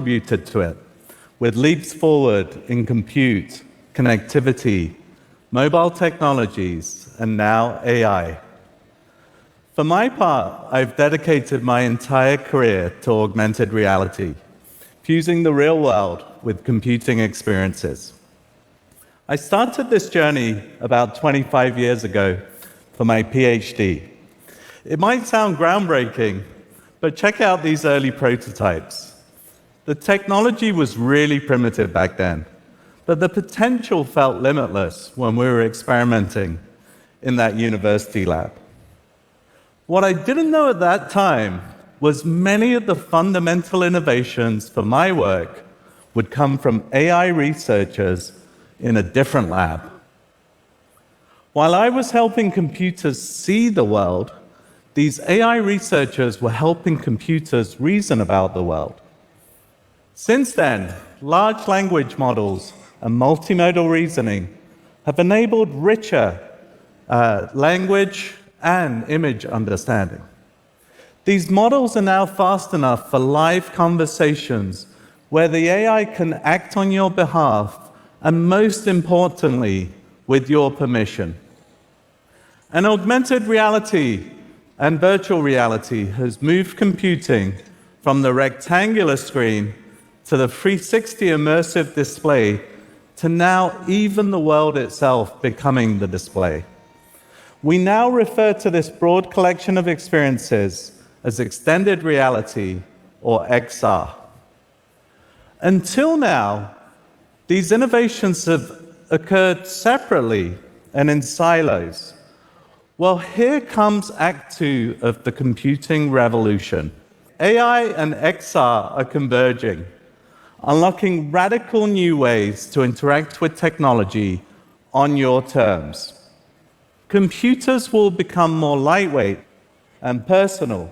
contributed to it, with leaps forward in compute, connectivity, mobile technologies, and now AI. For my part, I've dedicated my entire career to augmented reality, fusing the real world with computing experiences. I started this journey about 25 years ago for my PhD. It might sound groundbreaking, but check out these early prototypes. The technology was really primitive back then, but the potential felt limitless when we were experimenting in that university lab. What I didn't know at that time was many of the fundamental innovations for my work would come from AI researchers in a different lab. While I was helping computers see the world, these AI researchers were helping computers reason about the world. Since then, large language models and multimodal reasoning have enabled richer language and image understanding. These models are now fast enough for live conversations where the AI can act on your behalf and, most importantly, with your permission. And augmented reality and virtual reality has moved computing from the rectangular screen to the 360 immersive display to now even the world itself becoming the display. We now refer to this broad collection of experiences as extended reality, or XR. Until now, these innovations have occurred separately and in silos. Well, here comes Act 2 of the computing revolution. AI and XR are converging, unlocking radical new ways to interact with technology on your terms. Computers will become more lightweight and personal.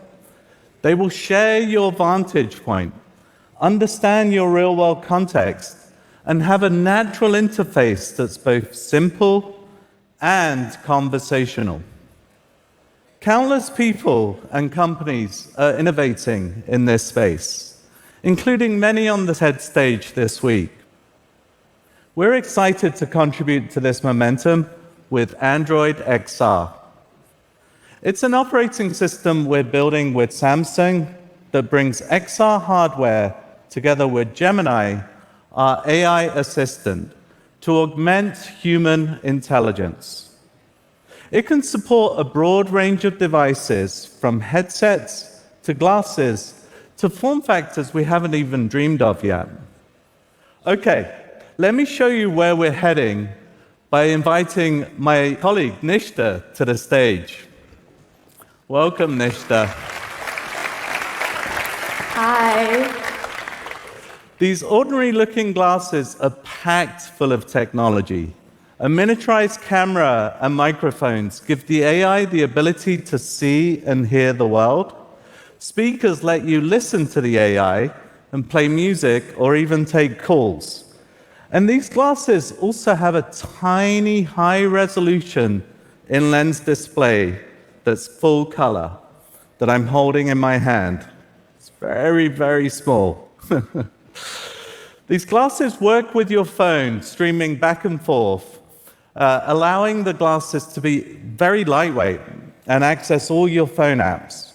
They will share your vantage point, understand your real-world context, and have a natural interface that's both simple and conversational. Countless people and companies are innovating in this space, including many on the TED stage this week. We're excited to contribute to this momentum with Android XR. It's an operating system we're building with Samsung that brings XR hardware together with Gemini, our AI assistant, to augment human intelligence. It can support a broad range of devices, from headsets to glasses to form factors we haven't even dreamed of yet. Okay, let me show you where we're heading by inviting my colleague Nächste to the stage. Welcome, Nächste. Hi. These ordinary-looking glasses are packed full of technology. A miniaturized camera and microphones give the AI the ability to see and hear the world. Speakers let you listen to the AI and play music or even take calls. And these glasses also have a tiny high-resolution in-lens display that's full color that I'm holding in my hand. It's very, very small. These glasses work with your phone, streaming back and forth, allowing the glasses to be very lightweight and access all your phone apps.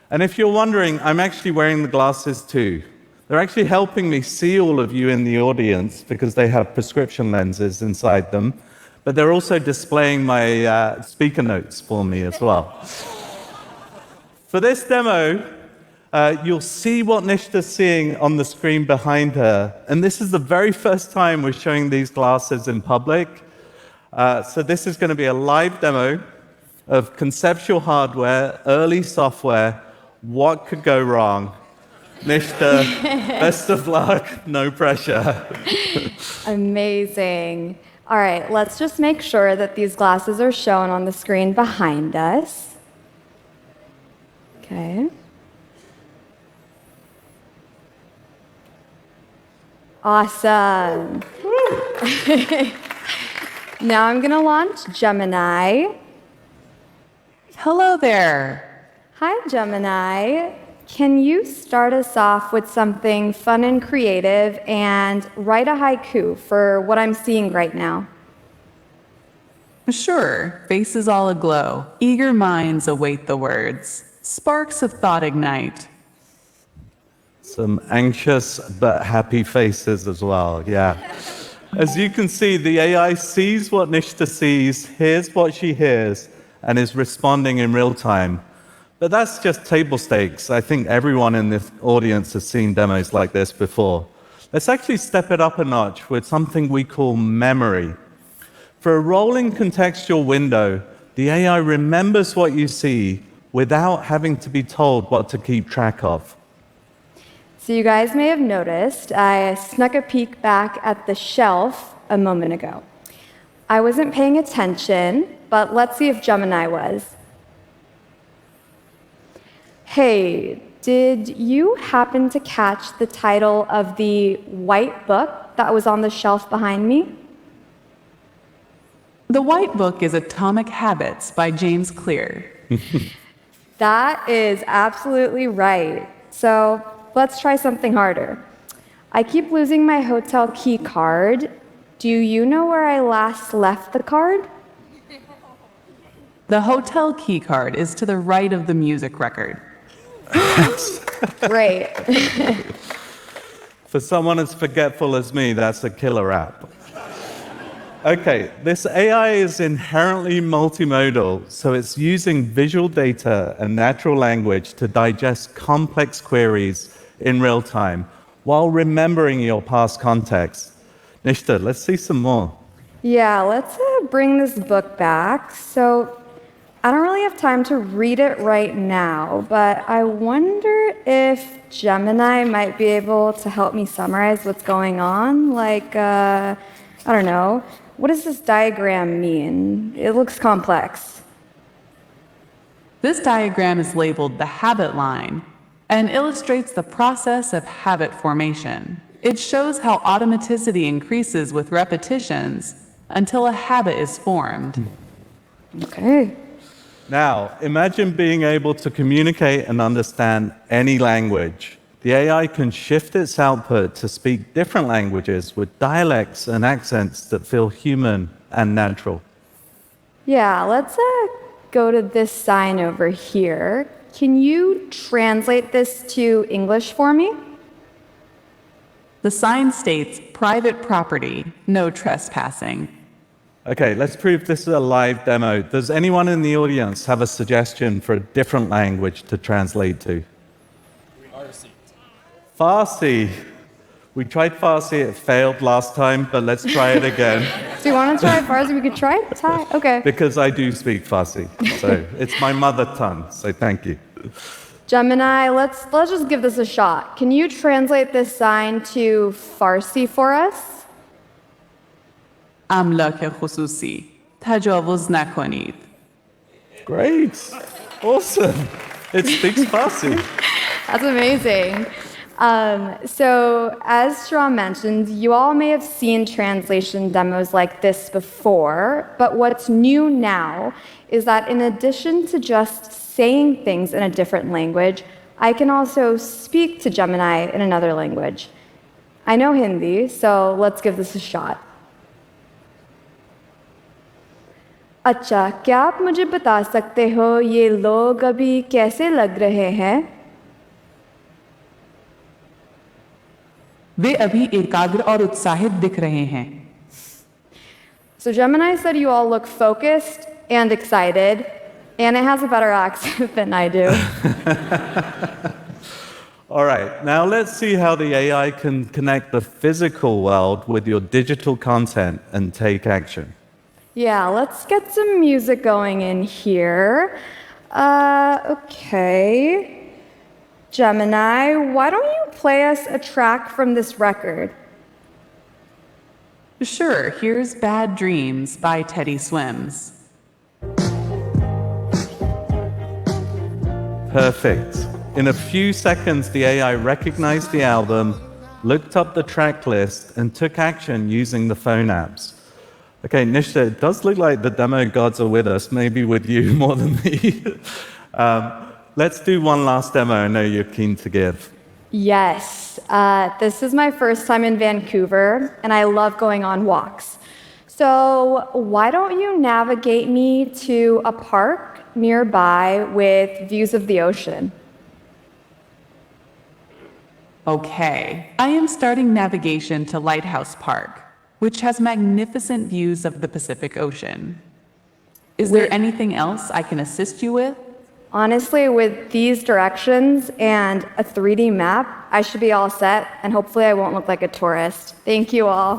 And if you're wondering, I'm actually wearing the glasses too. They're actually helping me see all of you in the audience because they have prescription lenses inside them, but they're also displaying my speaker notes for me as well. For this demo, you'll see what Nächte's seeing on the screen behind her, and this is the very first time we're showing these glasses in public. So this is going to be a live demo of conceptual hardware, early software. What could go wrong? Nächte, best of luck, no pressure. Amazing. All right, let's just make sure that these glasses are shown on the screen behind us. Okay. Awesome. Now I'm going to launch Gemini. Hello there. Hi, Gemini. can you start us off with something fun and creative and write a haiku for what I'm seeing right now? Sure, faces all aglow, eager minds await the words, sparks of thought ignite. Some anxious but happy faces as well, yeah. As you can see, the AI sees what Nishta sees, hears what she hears, and is responding in real time. But that's just table stakes. I think everyone in this audience has seen demos like this before. Let's actually step it up a notch with something we call memory. For a rolling contextual window, the AI remembers what you see without having to be told what to keep track of. So you guys may have noticed I snuck a peek back at the shelf a moment ago. I wasn't paying attention, but let's see if Gemini was. Hey, did you happen to catch the title of the white book that was on the shelf behind me? The white book is Atomic Habits by James Clear. That is absolutely right. So let's try something harder. I keep losing my hotel key card. Do you know where I last left the card? The hotel key card is to the right of the music record. Great. For someone as forgetful as me, that's a killer app. Okay, this AI is inherently multimodal, so it's using visual data and natural language to digest complex queries in real time while remembering your past context. Nishta, let's see some more. Yeah, let's bring this book back. So I don't really have time to read it right now, but I wonder if Gemini might be able to help me summarize what's going on. Like, I don't know. What does this diagram mean? It looks complex. This diagram is labeled the habit line and illustrates the process of habit formation. It shows how automaticity increases with repetitions until a habit is formed. Okay. Now, imagine being able to communicate and understand any language. The AI can shift its output to speak different languages with dialects and accents that feel human and natural. Yeah, let's go to this sign over here. Can you translate this to English for me? The sign states private property, no trespassing. Okay, let's prove this is a live demo. Does anyone in the audience have a suggestion for a different language to translate to? Farsi. We tried Farsi, it failed last time, but let's try it again. Do you want to try Farsi? We could try it. Thai? Okay. Because I do speak Farsi, so it's my mother tongue, so thank you. Gemini, let's just give this a shot. Can you translate this sign to Farsi for us? املاک خصوصی تجاوز نکنید. Great. Awesome. It speaks Farsi. That's amazing. So, as Shahram mentioned, you all may have seen translation demos like this before, but what's new now is that in addition to just saying things in a different language, I can also speak to Gemini in another language. I know Hindi, so let's give this a shot. अच्छा, क्या आप मुझे बता सकते हो ये लोग अभी कैसे लग रहे हैं? वे अभी एकाग्र और उत्साहित दिख रहे हैं. So Gemini said you all look focused and excited, and it has a better accent than I do. All right, now let's see how the AI can connect the physical world with your digital content and take action. Yeah, let's get some music going in here. Okay. Gemini, why don't you play us a track from this record? Sure, here's Bad Dreams by Teddy Swims. Perfect. In a few seconds, the AI recognized the album, looked up the track list, and took action using the phone apps. Okay, Nishta, it does look like the demo gods are with us, maybe with you more than me. let's do one last demo I know you're keen to give. Yes, this is my first time in Vancouver, and I love going on walks. So why don't you navigate me to a park nearby with views of the ocean? Okay, I am starting navigation to Lighthouse Park, which has magnificent views of the Pacific Ocean. Is there anything else I can assist you with? Honestly, with these directions and a 3D map, I should be all set, and hopefully I won't look like a tourist. Thank you all.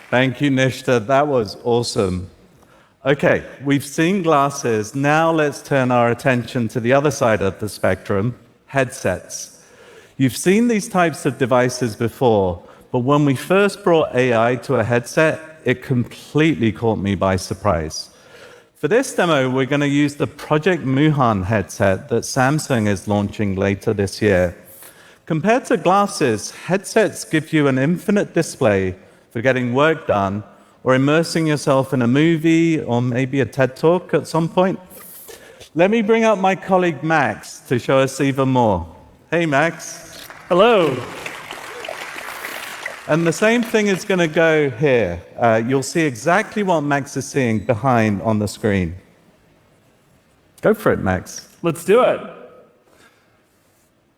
Thank you, Nishta. That was awesome. Okay, we've seen glasses. Now let's turn our attention to the other side of the spectrum, headsets. You've seen these types of devices before, but when we first brought AI to a headset, it completely caught me by surprise. For this demo, we're going to use the Project Muhan headset that Samsung is launching later this year. Compared to glasses, headsets give you an infinite display for getting work done or immersing yourself in a movie or maybe a TED Talk at some point. Let me bring up my colleague Max to show us even more. Hey, Max. Hello. And the same thing is going to go here. You'll see exactly what Max is seeing behind on the screen. Go for it, Max. Let's do it.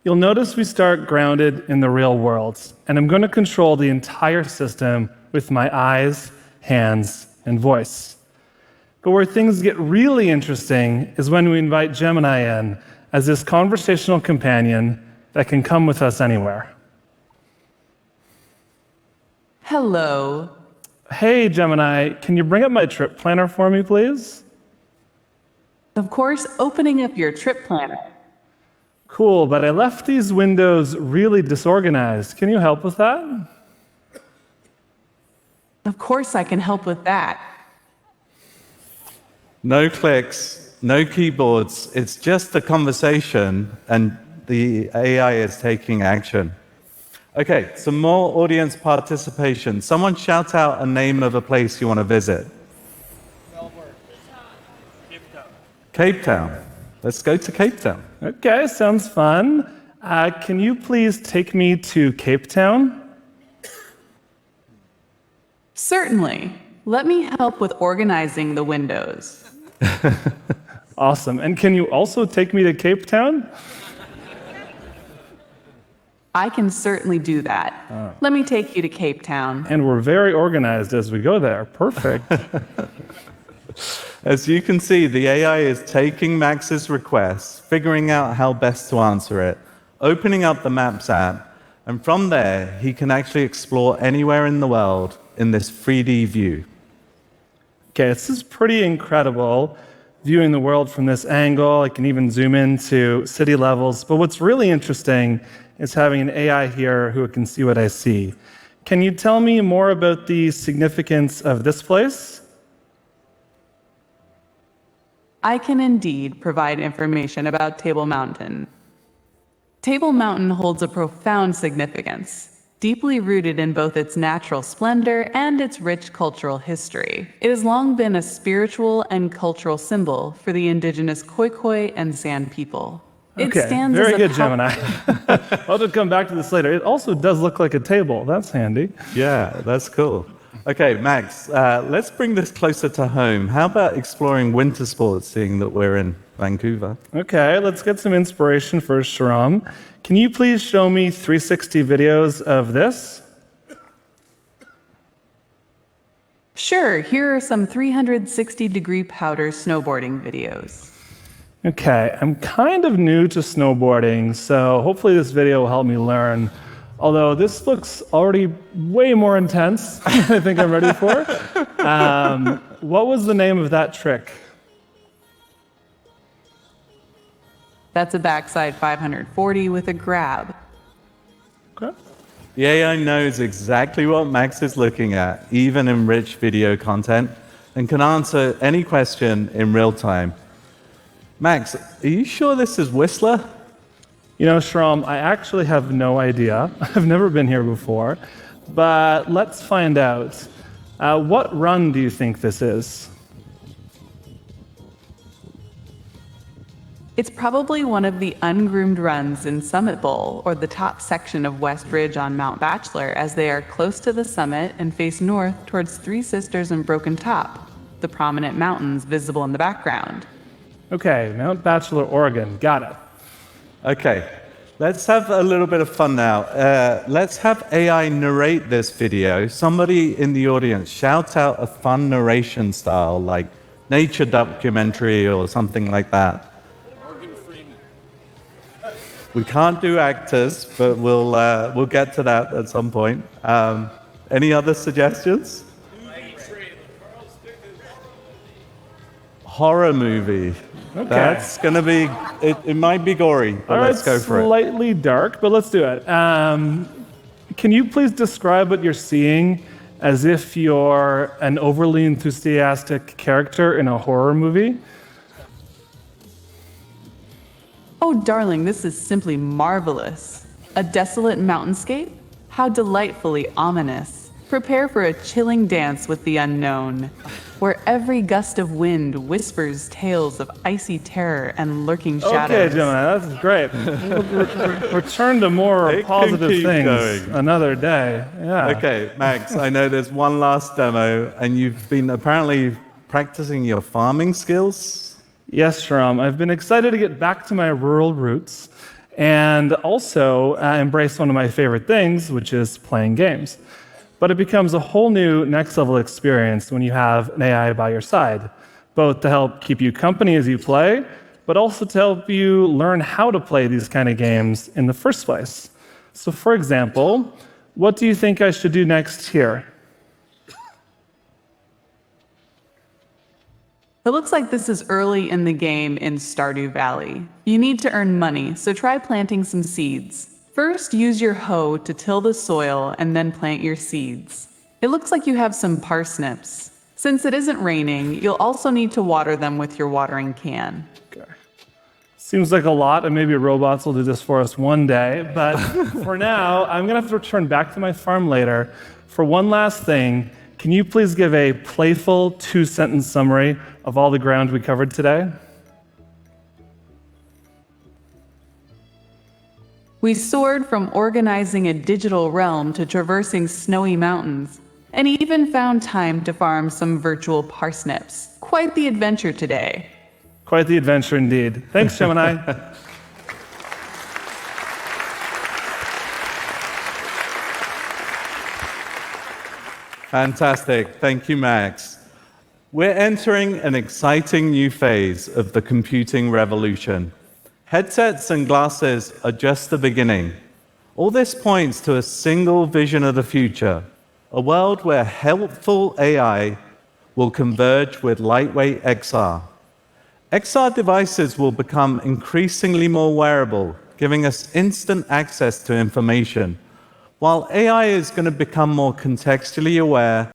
You'll notice we start grounded in the real world, and I'm going to control the entire system with my eyes, hands, and voice. But where things get really interesting is when we invite Gemini in as this conversational companion that can come with us anywhere. Hello. Hey, Gemini, can you bring up my trip planner for me, please? Of course, opening up your trip planner. Cool, but I left these windows really disorganized. Can you help with that? Of course, I can help with that. No clicks, no keyboards. It's just a conversation, and the AI is taking action. Okay, some more audience participation. Someone shout out a name of a place you want to visit. Cape Town. Let's go to Cape Town. Okay, sounds fun. Can you please take me to Cape Town? Certainly. Let me help with organizing the windows. Awesome. And can you also take me to Cape Town? I can certainly do that. Let me take you to Cape Town. And we're very organized as we go there. Perfect. As you can see, the AI is taking Max's requests, figuring out how best to answer it, opening up the Maps app, and from there, he can actually explore anywhere in the world in this 3D view. Okay, this is pretty incredible, viewing the world from this angle. I can even zoom into city levels. But what's really interesting is having an AI here who can see what I see. Can you tell me more about the significance of this place? I can indeed provide information about Table Mountain. Table Mountain holds a profound significance, deeply rooted in both its natural splendor and its rich cultural history. It has long been a spiritual and cultural symbol for the indigenous Khoikhoi and San people. It Okay, stands very as good, Gemini. I'll just come back to this later. It also does look like a table. That's handy. Yeah, that's cool. Okay, Max, let's bring this closer to home. How about exploring winter sports, seeing that we're in Vancouver? Okay, let's get some inspiration first, Shahram. Can you please show me 360 videos of this? Sure, here are some 360-degree powder snowboarding videos. Okay, I'm kind of new to snowboarding, so hopefully this video will help me learn. Although this looks already way more intense than I think I'm ready for. What was the name of that trick? That's a backside 540 with a grab. Okay. The AI knows exactly what Max is looking at, even in rich video content, and can answer any question in real time. Max, are you sure this is Whistler? You know, Shahram, I actually have no idea. I've never been here before. but let's find out. What run do you think this is? It's probably one of the ungroomed runs in Summit Bowl, or the top section of West Ridge on Mount Bachelor, as they are close to the summit and face north towards Three Sisters and Broken Top, the prominent mountains visible in the background. Okay, Mount Bachelor, Oregon. Got it. Okay, let's have a little bit of fun now. Let's have AI narrate this video. Somebody in the audience shout out a fun narration style, like nature documentary or something like that. We can't do actors, but we'll get to that at some point. Any other suggestions? Horror movie. Okay. That's going to be, it might be gory, but let's go for it. Slightly dark, but let's do it. Can you please describe what you're seeing as if you're an overly enthusiastic character in a horror movie? Oh, darling, this is simply marvelous. A desolate mountainscape? How delightfully ominous. Prepare for a chilling dance with the unknown, where every gust of wind whispers tales of icy terror and lurking shadows. Okay, Gemini, that's great. Return to more It can positive keep things going. another day. Yeah. Okay, Max, I know there's one last demo, and you've been apparently practicing your farming skills. Yes, Shahram. I've been excited to get back to my rural roots and also embrace one of my favorite things, which is playing games. But it becomes a whole new next level experience when you have an AI by your side, both to help keep you company as you play, but also to help you learn how to play these kind of games in the first place. So for example, what do you think I should do next here? It looks like this is early in the game in Stardew Valley. You need to earn money, so try planting some seeds. First, use your hoe to till the soil and then plant your seeds. It looks like you have some parsnips. Since it isn't raining, you'll also need to water them with your watering can. Okay. Seems like a lot, and maybe robots will do this for us one day, but for now, I'm going to have to return back to my farm later. For one last thing, can you please give a playful two-sentence summary of all the ground we covered today? We soared from organizing a digital realm to traversing snowy mountains, and even found time to farm some virtual parsnips. Quite the adventure today. Quite the adventure indeed. Thanks, Gemini. Fantastic. Thank you, Max. We're entering an exciting new phase of the computing revolution. Headsets and glasses are just the beginning. All this points to a single vision of the future, a world where helpful AI will converge with lightweight XR. XR devices will become increasingly more wearable, giving us instant access to information, while AI is going to become more contextually aware